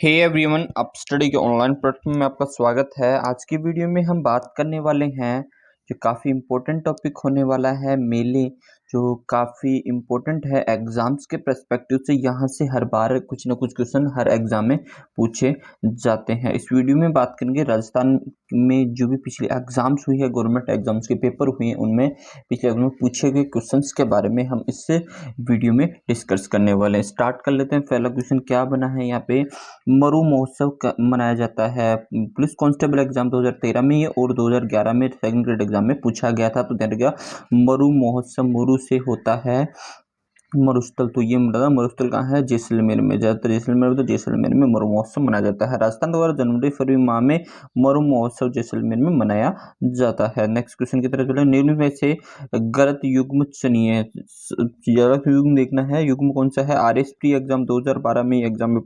Hey everyone, up study के online platform में आपका स्वागत है। आज की वीडियो में हम बात करने वाले हैं जो काफ़ी इम्पोर्टेंट टॉपिक होने वाला है मेले, जो काफ़ी इम्पोर्टेंट है एग्ज़ाम्स के पर्सपेक्टिव से। यहाँ से हर बार कुछ ना कुछ क्वेश्चन हर एग्ज़ाम में पूछे जाते हैं। इस वीडियो में बात करेंगे राजस्थान में जो भी पिछले एग्ज़ाम्स हुई है, गवर्नमेंट एग्ज़ाम्स के पेपर हुए हैं, उनमें पिछले एग्जाम में पूछे गए क्वेश्चंस के बारे में हम इस वीडियो में डिस्कस करने वाले हैं। स्टार्ट कर लेते हैं। पहला क्वेश्चन क्या बना है यहाँ पे, मरु महोत्सव मनाया जाता है पुलिस कांस्टेबल एग्जाम 2013 में और 2011 में सेकंड ग्रेड एग्जाम में पूछा गया था। तो ध्यान रखिएगा, मरु महोत्सव मरु से होता है मरुस्थल। तो ये मरुस्थल कहाँ है? जैसलमेर में। ज्यादातर जैसलमेर में, तो जैसलमेर में मरु महोत्सव मनाया जाता है। राजस्थान द्वारा जनवरी फरवरी माह में मरु महोत्सव जैसलमेर में मनाया जाता है। नेक्स्ट क्वेश्चन की तरफ चले। निम्न में से गलत युग्म चुनिए। गलत युग्म देखना है। युग्म कौन सा है? RSP एग्जाम 2012 में एग्जाम में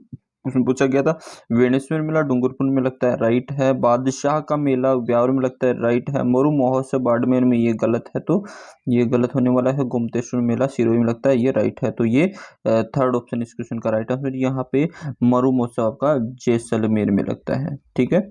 उसमें पूछा गया था। वेणेश्वर मेला डूंगरपुर में लगता है, राइट है। बादशाह का मेला ब्यावर में लगता है, राइट है। मरु महोत्सव बाड़मेर में, ये गलत है, तो ये गलत होने वाला है। गोमतेश्वर मेला सिरोही में लगता है, ये राइट है। तो ये थर्ड ऑप्शन इस क्वेश्चन का राइट आंसर। यहाँ पे मरु महोत्सव आपका जैसलमेर में लगता है, ठीक है।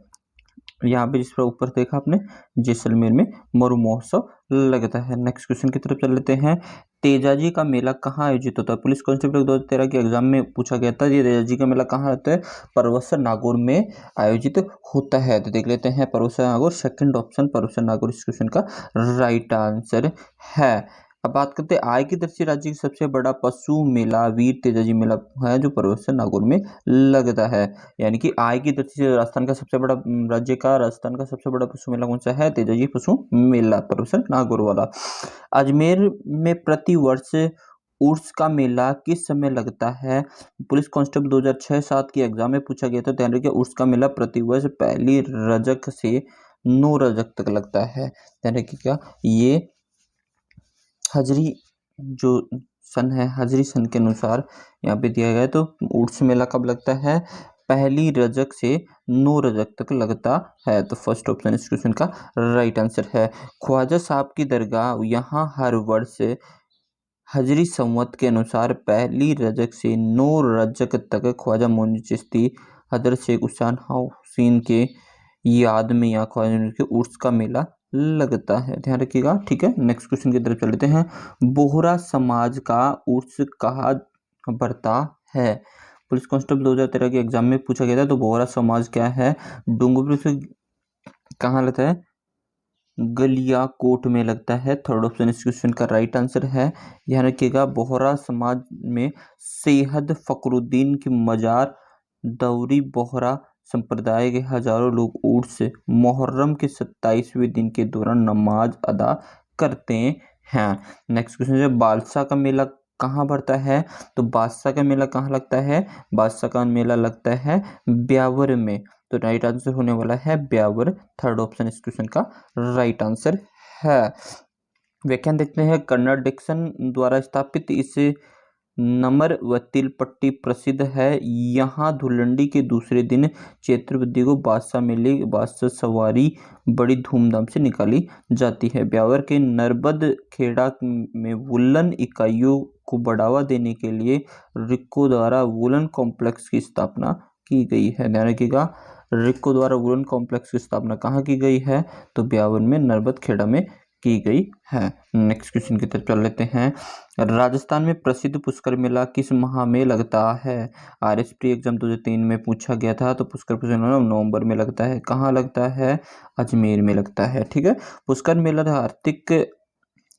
यहाँ पे जिस पर ऊपर देखा आपने, जैसलमेर में मरु महोत्सव लगता है। नेक्स्ट क्वेश्चन की तरफ चल लेते हैं। तेजाजी का मेला कहाँ आयोजित होता है? पुलिस कांस्टेबल 2013 के एग्जाम में पूछा गया था। ये तेजाजी का मेला कहाँ होता है? परवसर नागौर में आयोजित होता है। तो देख लेते हैं, परवसर नागौर, सेकंड ऑप्शन परवसर नागौर इस क्वेश्चन का राइट आंसर है। अब बात करते हैं, आय की दृष्टि राज्य की सबसे बड़ा पशु मेला वीर तेजाजी मेला है, जो परवसर नागौर में लगता है। यानी कि आय की दृष्टि से राजस्थान का सबसे बड़ा राजस्थान का सबसे बड़ा पशु मेला कौन सा है? तेजाजी पशु मेला, परवसर नागौर वाला। अजमेर में प्रति वर्ष उर्स का मेला किस समय लगता है? पुलिस कांस्टेबल 2006-7 की एग्जाम में पूछा गया था। ध्यान रखिए, उर्स का मेला प्रति वर्ष पहली रजक से 9 रजक तक लगता है। ध्यान रखिएगा, ये हजरी जो सन है, हजरी सन के अनुसार यहाँ पे दिया गया है। तो उर्स मेला कब लगता है? पहली रजक से 9 रजक तक लगता है। तो फर्स्ट ऑप्शन इस क्वेश्चन का राइट आंसर है। ख्वाजा साहब की दरगाह यहाँ हर वर्ष हजरी संवत के अनुसार पहली रजक से 9 रजक तक ख्वाजा मोइन चिश्ती हजरत शेख हुसैन हुसैन के याद में यहाँ ख्वाजा के उर्स का मेला लगता है। ध्यान रखिएगा, ठीक है। नेक्स्ट क्वेश्चन की तरफ चलते हैं। बोहरा समाज का उर्स कहाँ बढ़ता है? पुलिस कांस्टेबल 2013 के एग्जाम में पूछा गया था। तो बोहरा समाज क्या है? डूंगरपुर से कहाँ लगता है? गलियाकोट में लगता है। थर्ड ऑप्शन इस क्वेश्चन का राइट आंसर है। ध्यान रखिएगा, बोहरा समाज में सैयद फखरुद्दीन की मजार दौरी बोहरा संप्रदाय के हजारों लोग उर्स मुहर्रम के 27वें दिन के दौरान नमाज अदा करते हैं। नेक्स्ट क्वेश्चन है, बादशाह का मेला कहाँ भरता है? तो बादशाह का मेला कहाँ लगता है? बादशाह का मेला लगता है ब्यावर में। तो राइट आंसर होने वाला है ब्यावर। थर्ड ऑप्शन इस क्वेश्चन का राइट आंसर है। व्याख्यान देखते हैं। कन्नड़ डिक्शन द्वारा स्थापित इस नमर व तिलपट्टी प्रसिद्ध है। यहाँ धुलंडी के दूसरे दिन चैत्रवदी को बादशाह मेले बादशाह सवारी बड़ी धूमधाम से निकाली जाती है। ब्यावर के नरबद खेड़ा में वुलन इकाइयों को बढ़ावा देने के लिए रिक्को द्वारा वुलन कॉम्प्लेक्स की स्थापना की गई है। ध्यान रखिएगा, रिक्को द्वारा वुलन कॉम्प्लेक्स की स्थापना कहाँ की गई है? तो ब्यावर में नरबत खेड़ा में की गई है। नेक्स्ट क्वेश्चन की तरफ चल लेते हैं। राजस्थान में प्रसिद्ध पुष्कर मेला किस माह में लगता है? RSP एग्जाम 2003 में पूछा गया था। तो पुष्कर मेला नवंबर में लगता है। कहाँ लगता है? अजमेर में लगता है, ठीक है। पुष्कर मेला कार्तिक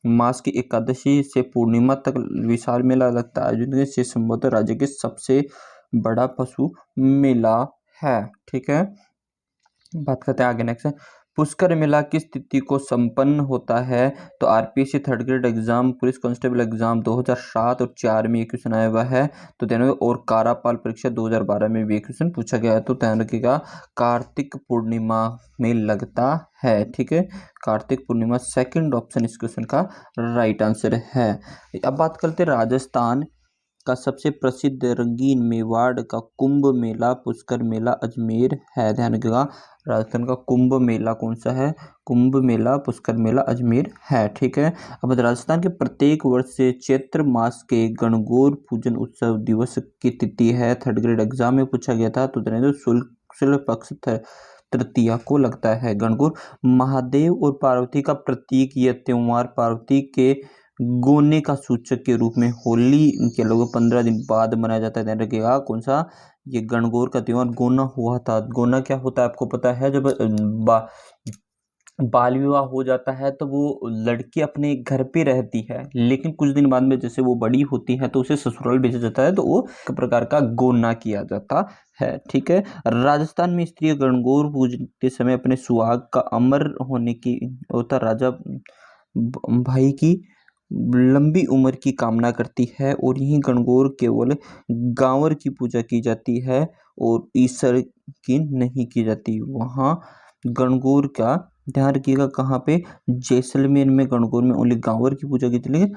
मास की एकादशी से पूर्णिमा तक विशाल मेला लगता है, जो से संबद्ध राज्य के सबसे बड़ा पशु मेला है, ठीक है। बात करते हैं आगे। नेक्स्ट है, पुष्कर मेला किस तिथि को संपन्न होता है? तो RPSC third grade exam police constable exam 2007 और 4 में ये क्वेश्चन आया हुआ है। तो ध्यान रखिएगा, और कारापाल परीक्षा 2012 में भी क्वेश्चन पूछा गया है। तो ध्यान रखिएगा, कार्तिक पूर्णिमा में लगता है, ठीक है। कार्तिक पूर्णिमा सेकंड ऑप्शन इस क्वेश्चन का राइट आंसर है। अब बात करते हैं राजस्थान का सबसे प्रसिद्ध रंगीन मेवाड़ का कुंभ मेला पुष्कर मेला अजमेर है। ध्यान रखिएगा, राजस्थान का कुंभ मेला कौन सा है? कुंभ मेला पुष्कर मेला अजमेर है। ठीक है। अब राजस्थान के प्रत्येक वर्ष से चैत्र मास के गणगौर पूजन उत्सव दिवस की तिथि है। थर्ड ग्रेड एग्जाम में पूछा गया था। तो शुक्ल पक्ष तृतीया को लगता है गणगौर। महादेव और पार्वती का प्रतीक यह त्योहार पार्वती के गोने का सूचक के रूप में होली के लोगों 15 दिन बाद मनाया जाता है। ध्यान रखिएगा कौन सा? ये गणगौर का त्योहार गोना हुआ था। गोना क्या होता है आपको पता है? जब बाल विवाह हो जाता है तो वो लड़की अपने घर पे रहती है, लेकिन कुछ दिन बाद में जैसे वो बड़ी होती है तो उसे ससुराल भेजा जाता है, तो वो एक प्रकार का गोना किया जाता है। ठीक है। राजस्थान में स्त्री गणगौर पूजते समय अपने सुहाग का अमर होने की होता राजा भाई की लंबी उम्र की कामना करती है, और यही गणगौर केवल गांवर की पूजा की जाती है और ईश्वर की नहीं की जाती। वहाँ गणगौर का ध्यान रखिएगा कहाँ पे? जैसलमेर में गणगौर में ओनली गांवर की पूजा की जाती है, लेकिन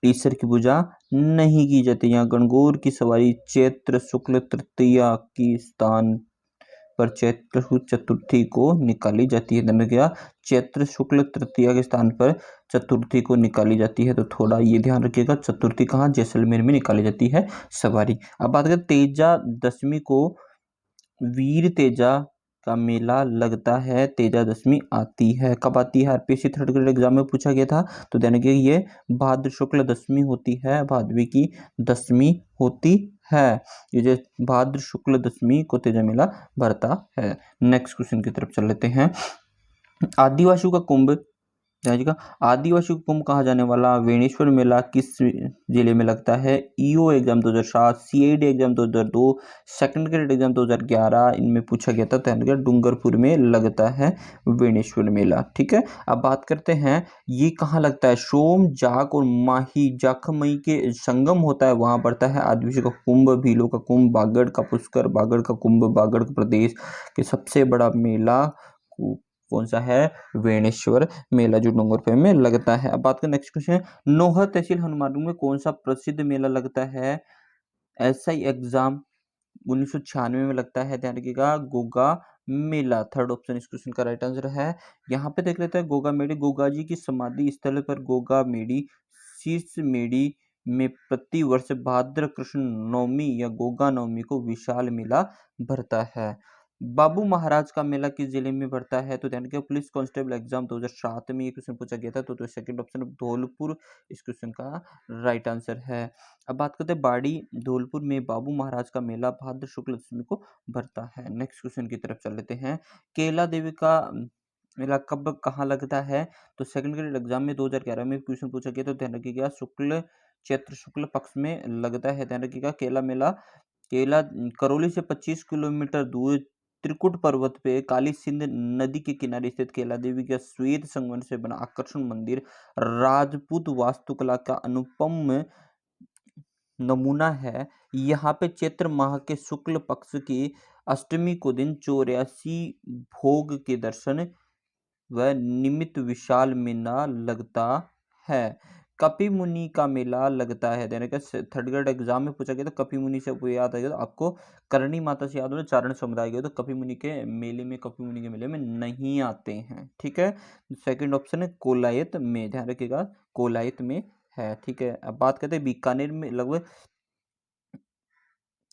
ईश्वर की पूजा नहीं की जाती। यहाँ गणगौर की सवारी चैत्र शुक्ल तृतीया की स्थान पर चैत्र चतुर्थी को निकाली जाती है। ध्यान रखिएगा, चैत्र शुक्ल तृतीया के स्थान पर चतुर्थी को निकाली जाती है। तो थोड़ा ये ध्यान रखिएगा, चतुर्थी कहाँ? जैसलमेर में निकाली जाती है सवारी। अब बात करें तेजा दशमी को, वीर तेजा का मेला लगता है। तेजा दशमी आती है, कब आती है? आरपीएससी थर्ड ग्रेड एग्जाम में पूछा गया था। तो ध्यान रखिए ये भाद्र शुक्ल दशमी होती है, भादवी की दशमी होती है। ये जो भाद्र शुक्ल दशमी को तेजा मेला भरता है। नेक्स्ट क्वेश्चन की तरफ चल लेते हैं। आदिवासियों का कुंभ, जाएगा आदिवासी कुंभ कहा जाने वाला वेणेश्वर मेला किस जिले में लगता है? EO exam 2007, CID exam 2002, second grade exam 2011, इनमें पूछा गया था। तो डूंगरपुर में लगता है वेणेश्वर मेला। ठीक है। अब बात करते हैं ये कहाँ लगता है? सोम जाग और माही जाखमई के संगम होता है, वहां पड़ता है आदिवासी का कुंभ, भीलों का कुंभ, बागड़ का पुष्कर, बागड़ का कुंभ, बागड़ का प्रदेश के सबसे बड़ा मेला कौन सा है? वेणेश्वर मेला, जो डूंगरपुर में लगता है। अब बात करें नेक्स्ट क्वेश्चन, नौहर तहसील हनुमानगढ़ में कौन सा प्रसिद्ध मेला लगता है? एसआई एग्जाम 1996 में लगता है। ध्यान रखिएगा, गोगा मेला। थर्ड ऑप्शन इस क्वेश्चन का राइट आंसर है। यहाँ पे देख लेते हैं गोगा मेड़ी, गोगा जी की समाधि स्थल पर गोगा मेड़ी शीर्ष मेड़ी में प्रति वर्ष भाद्र कृष्ण नवमी या गोगा नवमी को विशाल मेला भरता है। बाबू महाराज का मेला किस जिले में भरता है? तो ध्यान रखिए, पुलिस कांस्टेबल एग्जाम 2007 में ये क्वेश्चन पूछा गया था। तो सेकंड ऑप्शन धौलपुर इस क्वेश्चन का राइट आंसर है। अब बात करते हैं बाड़ी धौलपुर में बाबू महाराज का मेला भाद्र शुक्ल दशमी को भरता है। नेक्स्ट क्वेश्चन की तरफ चल लेते हैं। केला देवी का मेला कब कहाँ लगता है? तो सेकंड ग्रेड एग्जाम में 2011 में क्वेश्चन पूछा गया। तो ध्यान रखिएगा चैत्र शुक्ल पक्ष में लगता है। ध्यान रखिएगा केला मेला केला करौली से 25 किलोमीटर दूर त्रिकुट पर्वत पे काली सिंध नदी के किनारे स्थित केला देवी का श्वेत संगमरमर से बना आकर्षण मंदिर राजपूत वास्तुकला का अनुपम नमूना है। यहाँ पे चैत्र माह के शुक्ल पक्ष की अष्टमी को दिन 84 भोग के दर्शन व निमित्त विशाल मेला लगता है। कपि मुनि का मेला लगता है। देने का थर्ड ग्रेड एग्जाम में पूछा गया, तो कपि मुनि से आपको याद आएगा, तो आपको करणी माता से याद हो, चारण समुदाय गए तो कपि मुनि के मेले में नहीं आते हैं। ठीक है। सेकंड ऑप्शन है कोलायत में, ध्यान रखिएगा कोलायत में है। ठीक है। अब बात करते हैं बीकानेर में लगभग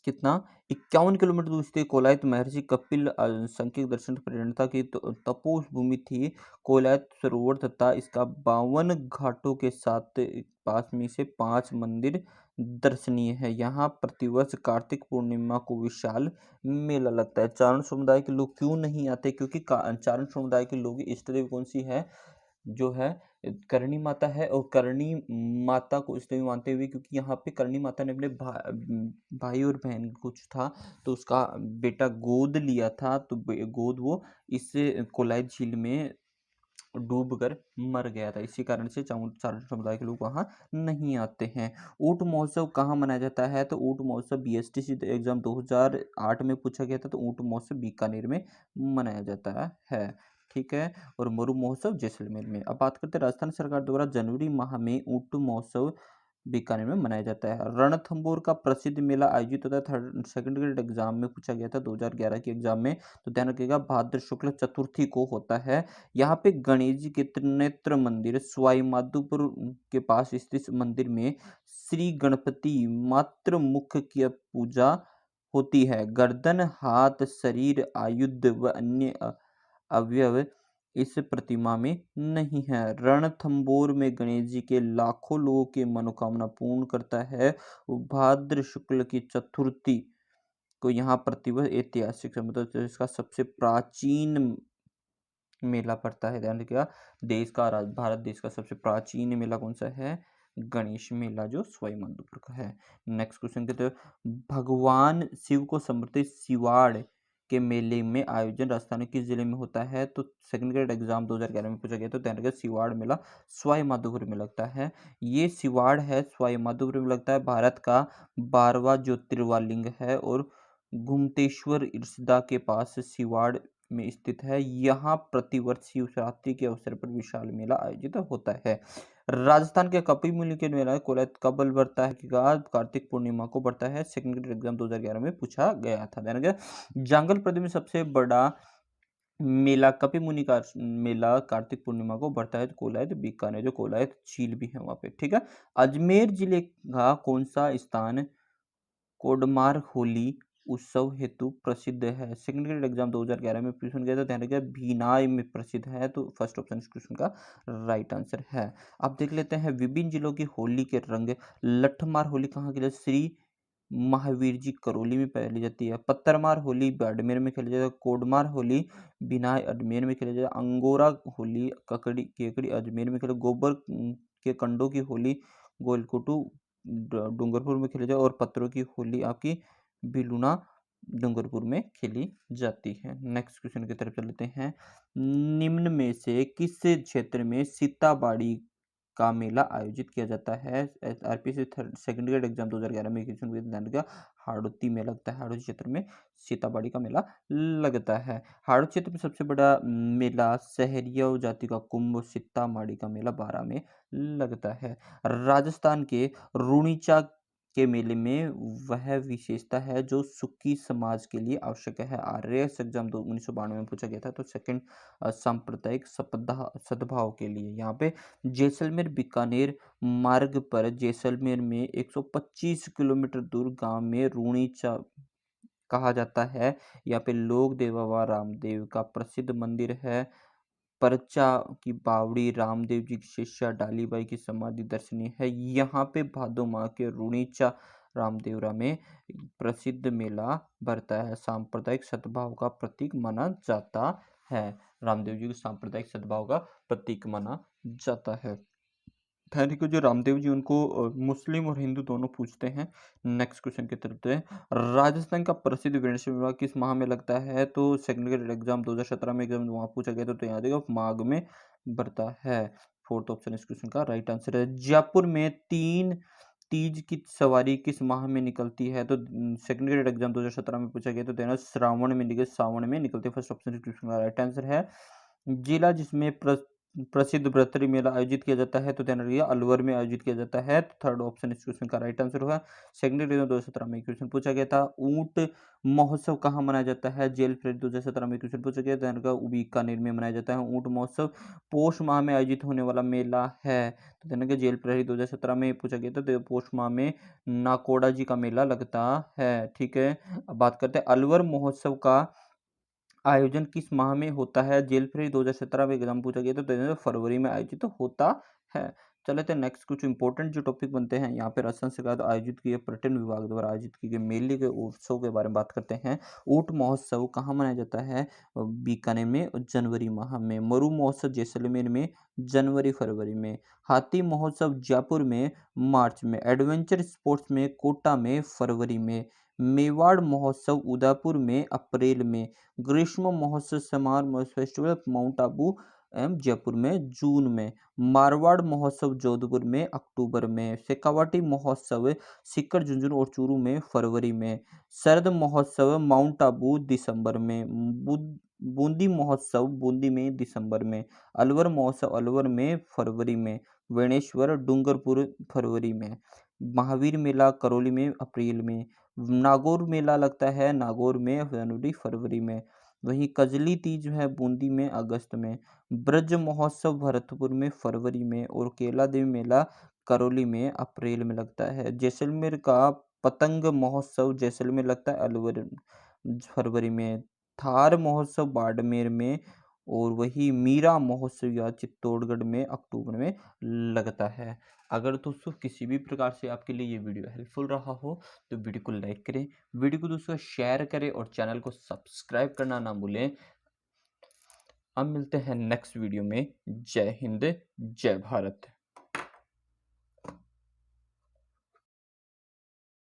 कितना 51 किलोमीटर दूर स्थित कोलायत महर्षि कपिल सांख्यिक दर्शन प्रेरणा की तपोभूमि थी। कोलायत सरोवर तथा इसका 52 घाटों के साथ पास में से 5 मंदिर दर्शनीय है। यहाँ प्रतिवर्ष कार्तिक पूर्णिमा को विशाल मेला लगता है। चारण समुदाय के लोग क्यों नहीं आते? क्योंकि चारण समुदाय के लोग इष्ट देव कौन सी है? जो है करणी माता है, और करणी माता को इसलिए मानते हुए क्योंकि यहाँ पे करणी माता ने अपने भाई और बहन कुछ था, तो उसका बेटा गोद लिया था, तो गोद वो इस कोलायत झील में डूब कर मर गया था। इसी कारण से चारण समुदाय के लोग वहाँ नहीं आते हैं। ऊंट महोत्सव कहाँ मनाया जाता है? तो ऊंट महोत्सव बीएसटीसी एग्जाम 2008 में पूछा गया था। तो ऊंट महोत्सव बीकानेर में मनाया जाता है। ठीक है। और मरु महोत्सव जैसलमेर में। अब बात करते हैं राजस्थान सरकार द्वारा जनवरी माह में ऊंट महोत्सव बीकानेर में मनाया जाता है। रणथंभौर का प्रसिद्ध मेला आयोजित होता है, थर्ड सेकंड ग्रेड एग्जाम में पूछा गया था 2011 के एग्जाम में, तो ध्यान रखिएगा भाद्र शुक्ल चतुर्थी को होता है। यहाँ पे गणेश जी के त्रिनेत्र मंदिर सवाई माधोपुर के पास स्थित मंदिर में श्री गणपति मात्र मुख की पूजा होती है। गर्दन, हाथ, शरीर, आयुध व अन्य अवयव इस प्रतिमा में नहीं है। रणथंभौर में गणेश जी के लाखों लोगों की मनोकामना पूर्ण करता है। भाद्र शुक्ल की चतुर्थी को यहाँ प्रतिवर्ष ऐतिहासिक है, मतलब इसका सबसे प्राचीन मेला पड़ता है। ध्यान रखिएगा, देश का भारत देश का सबसे प्राचीन मेला कौन सा है? गणेश मेला, जो सवाई माधोपुर का है। नेक्स्ट क्वेश्चन कहते हैं भगवान शिव को समर्पित शिवाड़ के मेले में आयोजन राजस्थान किस जिले में होता है? तो सेकंड ग्रेड एग्जाम 2011 में पूछा गया, तो ध्यान रखिएगा शिवाड़ मेला सवाई माधोपुर में लगता है। ये शिवाड़ है सवाई माधोपुर में लगता है। भारत का 12वां ज्योतिर्लिंग है और घुमतेश्वर इर्षदा के पास शिवाड़ में स्थित है। यहाँ प्रतिवर्ष शिवरात्रि के अवसर पर विशाल मेला आयोजित होता है। राजस्थान के कपिल मुनि के मेला कोलायत कब बढ़ता है? कार्तिक पूर्णिमा को बढ़ता है। सेकंड ग्रेड एग्जाम 2011 में पूछा गया था। ध्यान रखिएगा जंगल प्रदेश में सबसे बड़ा मेला कपिल मुनि का मेला कार्तिक पूर्णिमा को बढ़ता है, तो कोलायत बीकानेर, जो कोलायत झील भी है वहां पे, ठीक है। अजमेर जिले का कौन सा स्थान कोडमार होली उत्सव हेतु प्रसिद्ध है? सेकंड ग्रेड एग्जाम 2011 में क्वेश्चन गया था, ध्यान रखिएगा भीनाई में प्रसिद्ध है, तो फर्स्ट ऑप्शन इस क्वेश्चन का राइट आंसर है। अब देख लेते हैं विभिन्न जिलों की होली के रंग। लठमार होली कहाँ खेली? श्री महावीर जी करौली में खेली जाती है। पत्थरमार होली बाड़मेर में खेली जाती है। कोडमार होली बिनाई अजमेर में खेली जाती है। अंगोरा होली ककड़ी केकड़ी अजमेर में खेली। गोबर के कंडों की होली गोलकुटू डूंगरपुर में खेली जाती है। और पत्थरों की होली आपकी बिलुना डूंगरपुर में खेली जाती है। नेक्स्ट क्वेश्चन की तरफ चलते हैं। निम्न में से किस क्षेत्र में सीताबाड़ी का मेला आयोजित किया जाता है? आरपीसी सेकंड ग्रेड एग्जाम 2011 में क्वेश्चन ध्यान रखिएगा हाड़ौती में लगता है। हाड़ौती क्षेत्र में सीताबाड़ी का मेला लगता है। हाड़ौती क्षेत्र में सबसे बड़ा मेला सहरिया जाति का कुंभ सीतामाड़ी का मेला 12 में लगता है। राजस्थान के रूणीचा के मेले में वह विशेषता है जो सुखी समाज के लिए आवश्यक है। आर्य एग्जाम 1992 में पूछा गया था, तो सेकंड सांप्रदायिक सद्भाव के लिए। यहाँ पे जैसलमेर बीकानेर मार्ग पर जैसलमेर में 125 किलोमीटर दूर गांव में रूणीचा कहा जाता है। यहाँ पे लोक देव बाबा रामदेव का प्रसिद्ध मंदिर है। परचा की बावड़ी रामदेव जी की शिष्या डालीबाई की समाधि दर्शनीय है। यहाँ पे भादो माह के रूणीचा रामदेवरा में प्रसिद्ध मेला भरता है। सांप्रदायिक सद्भाव का प्रतीक माना जाता है। रामदेव जी को सांप्रदायिक सद्भाव का प्रतीक माना जाता है। खैर को जो रामदेव जी उनको मुस्लिम और हिंदू दोनों पूछते हैं। नेक्स्ट क्वेश्चन की तरफ है। राजस्थान का प्रसिद्ध गणेश विवाह किस माह में लगता है? तो सेकंड ग्रेड एग्जाम 2017 में एग्जाम वहां पूछा गया था, तो यहाँ देखो माघ में बढ़ता है। फोर्थ ऑप्शन इस क्वेश्चन का राइट आंसर है। जयपुर में तीज की सवारी किस माह में निकलती है? तो सेकंड ग्रेड एग्जाम 2017 में पूछा गया, तो देना श्रावण में निकलती है। फर्स्ट ऑप्शन इस क्वेश्चन का राइट आंसर है। जिला जिसमें प्रसिद्ध बृहत्तरी मेला आयोजित किया जाता है, तो ध्यान रखिएगा अलवर में आयोजित किया जाता है। तो थर्ड ऑप्शन इस क्वेश्चन का राइट आंसर होगा। सेकंड डिवीजन 2017 में क्वेश्चन पूछा गया था। ऊंट महोत्सव कहाँ मनाया जाता है? जेल फ्रेड 2017 में क्वेश्चन पूछा गया, ध्यान रखिएगा बीकानेर में मनाया जाता है। ऊंट महोत्सव पोष माह में आयोजित होने वाला मेला है, तो ध्यान रखिएगा जेल प्रहरी 2017 में पूछा गया था, तो पोष माह में नाकोड़ा जी का मेला लगता है, ठीक है। अब बात करते हैं अलवर महोत्सव का आयोजन किस माह में होता है? जेल फ्री 2017 में एग्जाम पूछा गया, तो फरवरी में आयोजित होता है। चले तो नेक्स्ट कुछ इंपॉर्टेंट जो टॉपिक बनते हैं यहाँ पे राजस्थान सरकार आयोजित किए पर्यटन विभाग द्वारा आयोजित किए गए मेले के उत्सव के बारे में बात करते हैं। ऊंट महोत्सव कहाँ मनाया जाता है? बीकानेर में जनवरी माह में। मरु महोत्सव जैसलमेर में जनवरी फरवरी में। हाथी महोत्सव जयपुर में मार्च में। एडवेंचर स्पोर्ट्स में कोटा में फरवरी में। मेवाड़ महोत्सव उदयपुर में अप्रैल में। ग्रीष्म महोत्सव समारोह फेस्टिवल माउंट आबू एवं जयपुर में जून में। मारवाड़ महोत्सव जोधपुर में अक्टूबर में। शेखावाटी महोत्सव सीकर झुंझुनू और चूरू में फरवरी में। शरद महोत्सव माउंट आबू दिसंबर में। बूंदी महोत्सव बूंदी में दिसंबर में। अलवर महोत्सव अलवर में फरवरी में। वेणेश्वर डूंगरपुर फरवरी में, महावीर मेला करौली में अप्रैल में, नागौर मेला लगता है नागौर में जनवरी फरवरी में, वहीं कजली तीज जो है बूंदी में अगस्त में, ब्रज महोत्सव भरतपुर में फरवरी में और केला देवी मेला करौली में अप्रैल में लगता है। जैसलमेर का पतंग महोत्सव जैसलमेर लगता है फरवरी में, थार महोत्सव बाड़मेर में और वही मीरा महोत्सव या चित्तौड़गढ़ में अक्टूबर में लगता है। अगर दोस्तों किसी भी प्रकार से आपके लिए ये वीडियो हेल्पफुल रहा हो तो वीडियो को लाइक करें, वीडियो को दोस्तों शेयर करें और चैनल को सब्सक्राइब करना ना भूलें। अब मिलते हैं नेक्स्ट वीडियो में। जय हिंद, जय भारत।